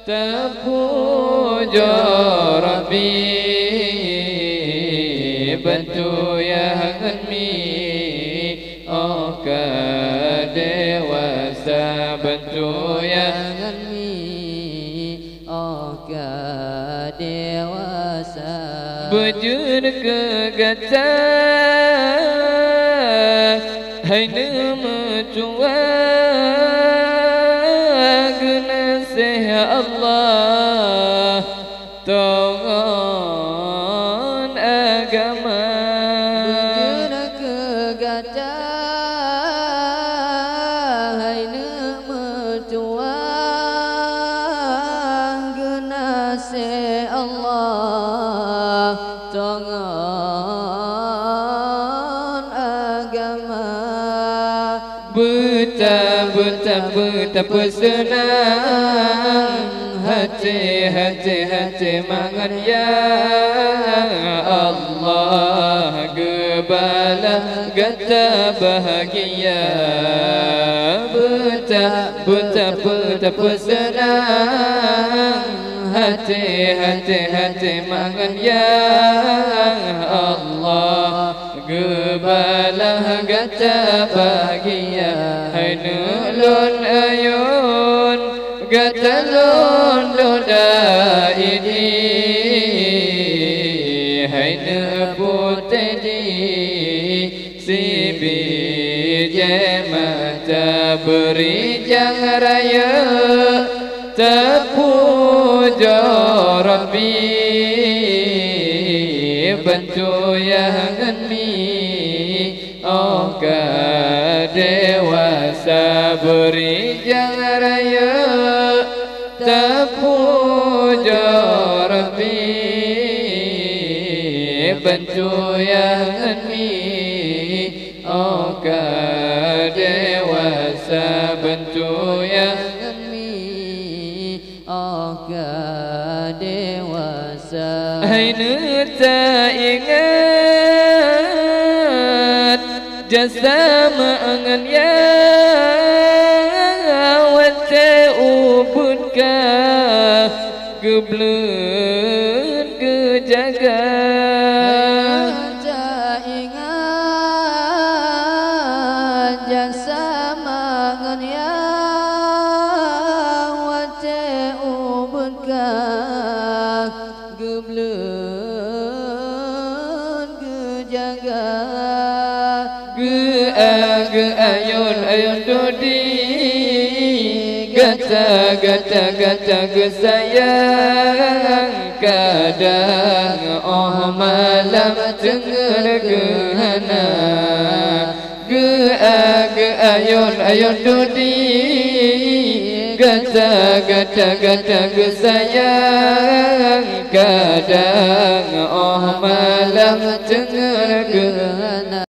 terpuja Rabbi bantu yang mi oka dewasa bantu yang mi oka dewasa bujur ke gata hai nama cua guna sehat Allah tongon agama bujur ke gata hai nama cua guna sehat Allah tongon agama betapa senang hati mangan ya Allah gebala gata bahagia betapa senang hati mangan ya Allah gebala gata bahagia hai nulun ayun gata lun doda ini hai neputedi si bijemata beri jang raya terpuja Rabbi bantu yang mi oka dewasa beri jang raya terpuja Rabbi bantu yang mi oka dewasa bantu yang oka dewasa hai tak ingat jasa mangan ya wate ubudka geblen kejaga tak ingat jasa mangan ya wate ubudka geblen kejaga ge ayun dodi gata ge sayang kadang malam tengah gehana ge ayun dodi gata ge sayang kadang malam tengah gehana